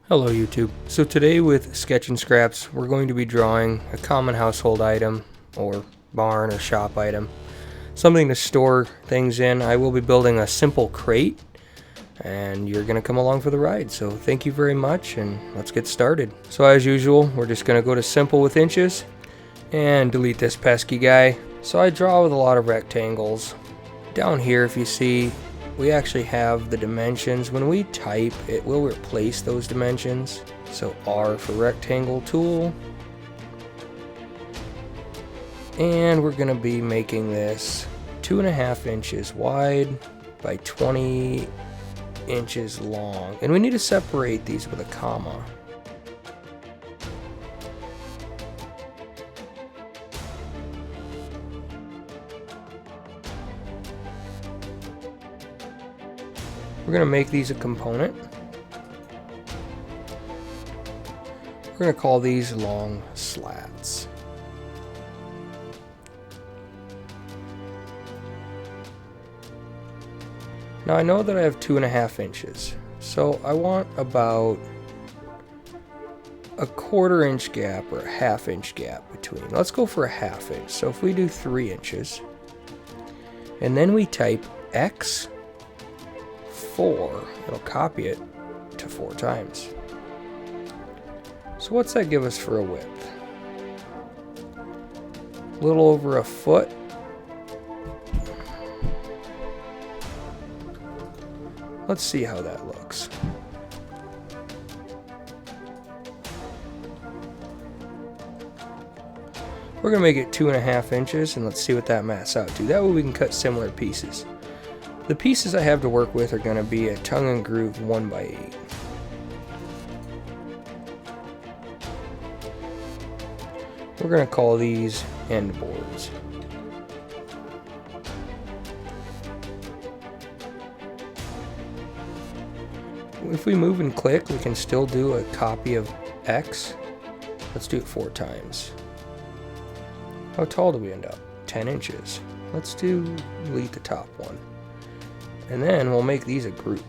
Hello YouTube. So today with Sketch and Scraps we're going to be drawing a common household item or barn or shop item. Something to store things in. I will be building a simple crate and you're going to come along for the ride. So thank you very much and let's get started. So as usual we're just going to go to simple with inches and delete this pesky guy. So I draw with a lot of rectangles. Down here if you see we actually have the dimensions. When we type, it will replace those dimensions. So R for rectangle tool. And we're going to be making this 2.5 inches wide by 20 inches long. And we need to separate these with a comma. We're going to make these a component. We're going to call these long slats. Now I know that I have 2.5 inches, so I want about a 1/4 inch gap or a 1/2 inch gap between. Let's go for a 1/2 inch. So if we do 3 inches, and then we type X 4, it'll copy it to 4 times. So what's that give us for a width? A little over 1 foot. Let's see how that looks. We're going to make it 2.5 inches and let's see what that maps out to. That way we can cut similar pieces. The pieces I have to work with are going to be a tongue and groove 1x8. We're going to call these end boards. If we move and click, we can still do a copy of X. Let's do it 4 times. How tall do we end up? 10 inches. Let's delete the top one. And then we'll make these a group.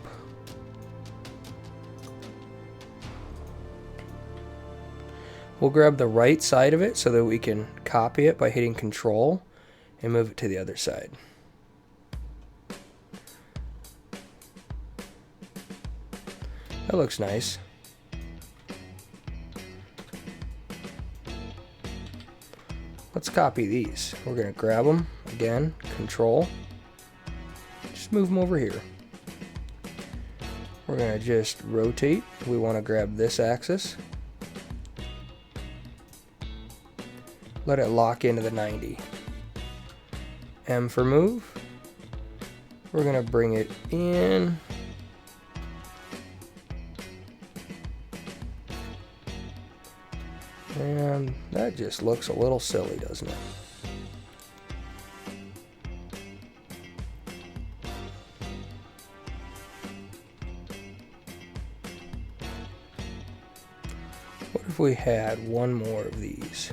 We'll grab the right side of it so that we can copy it by hitting Control and move it to the other side. That looks nice. Let's copy these. We're going to grab them again, Control. Just move them over here. We're going to just rotate. We want to grab this axis. Let it lock into the 90. M for move. We're going to bring it in. And that just looks a little silly, doesn't it? What if we had one more of these?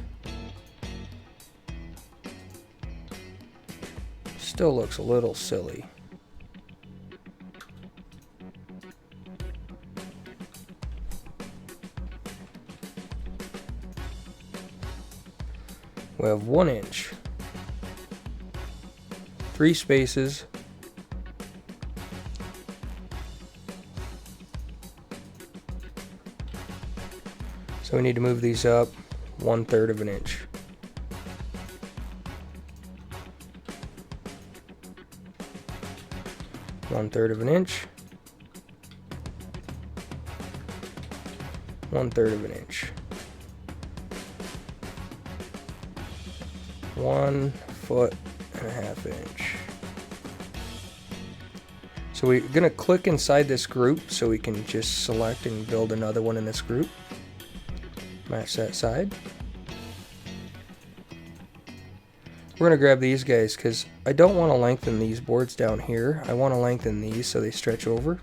Still looks a little silly. We have 1 inch, 3 spaces, so we need to move these up 1/3 of an inch. One-third of an inch, 1/3 of an inch. 1.5 foot inch. So we're going to click inside this group so we can just select and build another one in this group. Match that side. We're going to grab these guys because I don't want to lengthen these boards down here. I want to lengthen these so they stretch over.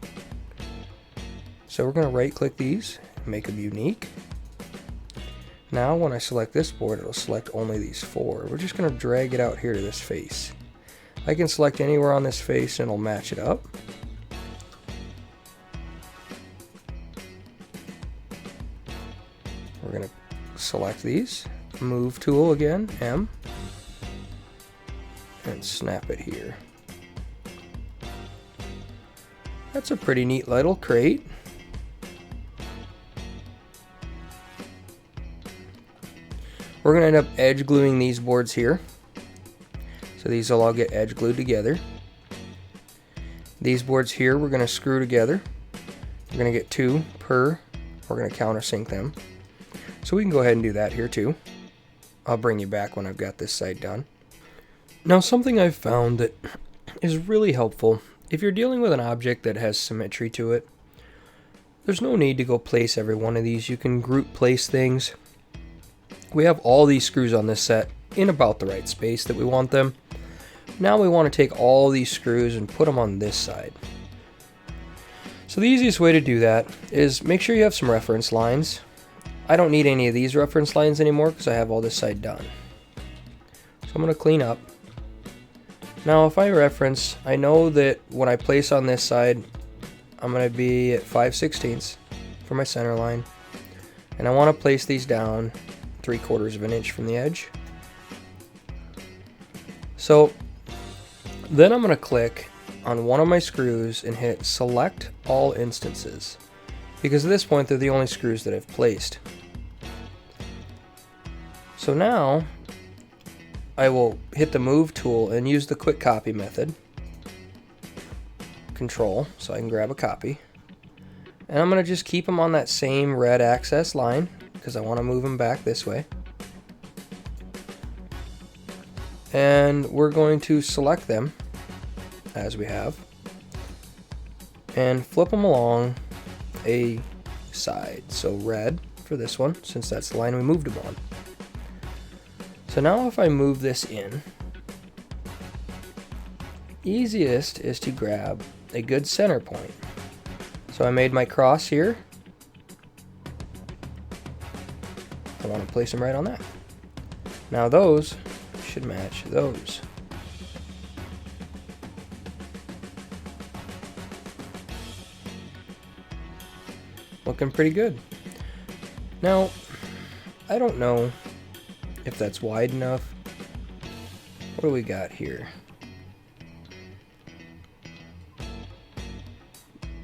So we're going to right click these and make them unique. Now when I select this board, it'll select only these 4. We're just going to drag it out here to this face. I can select anywhere on this face and it'll match it up. select these, move tool again, M, and snap it here. That's a pretty neat little crate. We're going to end up edge gluing these boards here. So these will all get edge glued together. These boards here we're going to screw together. We're going to get 2 per. We're going to countersink them. So we can go ahead and do that here too. I'll bring you back when I've got this side done. Now something I've found that is really helpful, if you're dealing with an object that has symmetry to it, there's no need to go place every one of these. You can group place things. We have all these screws on this set in about the right space that we want them. Now we want to take all these screws and put them on this side. So the easiest way to do that is make sure you have some reference lines. I don't need any of these reference lines anymore because I have all this side done. So I'm going to clean up. Now if I reference, I know that when I place on this side, I'm going to be at 5/16 for my center line. And I want to place these down 3/4 of an inch from the edge. So then I'm going to click on one of my screws and hit select all instances, because at this point they're the only screws that I've placed. So now I will hit the move tool and use the quick copy method, control, so I can grab a copy, and I'm going to just keep them on that same red access line because I want to move them back this way. And we're going to select them as we have and flip them along a side. So red for this one, since that's the line we moved them on. So now if I move this in, easiest is to grab a good center point. So I made my cross here. I want to place them right on that. Now those should match those. Looking pretty good. Now, I don't know if that's wide enough. What do we got here?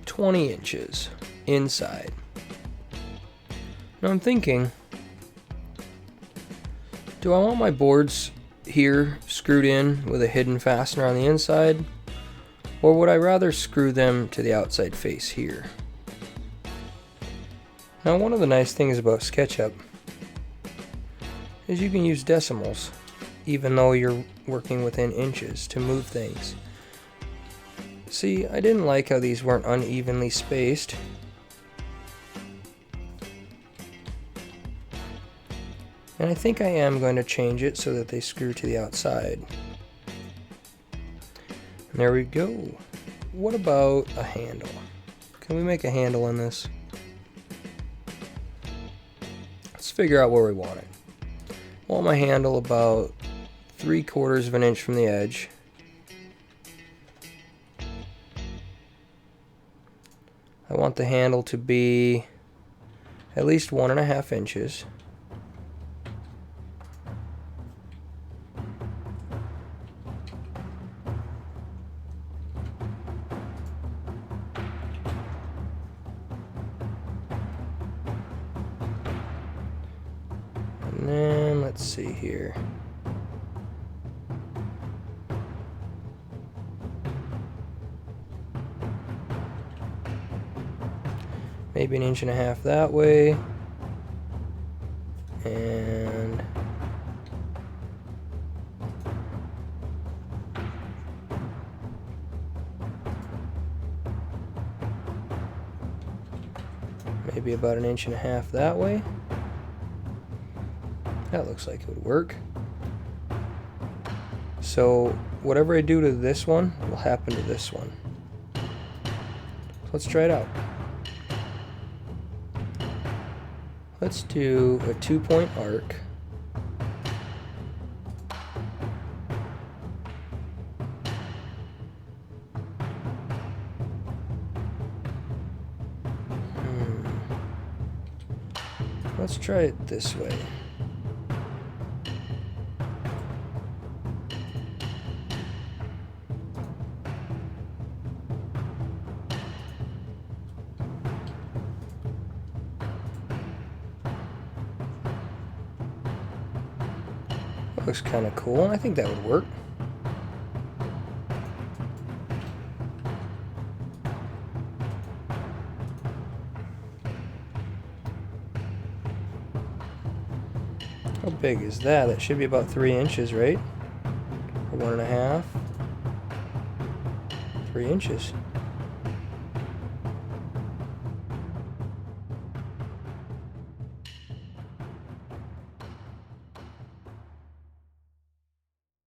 20 inches inside. Now I'm thinking, do I want my boards here screwed in with a hidden fastener on the inside, or would I rather screw them to the outside face here? Now one of the nice things about SketchUp is you can use decimals, even though you're working within inches, to move things. See, I didn't like how these weren't unevenly spaced. And I think I am going to change it so that they screw to the outside. And there we go. What about a handle? Can we make a handle on this? Let's figure out where we want it. I want my handle about 3/4 of an inch from the edge. I want the handle to be at least 1.5 inches. And then let's see here. Maybe 1.5 inches that way. And maybe about 1.5 inches that way. That looks like it would work. So whatever I do to this one will happen to this one. So let's try it out. Let's do a 2-point arc. Let's try it this way. Looks kind of cool. I think that would work. How big is that? That should be about 3 inches, right? Or 1.5. 3 inches.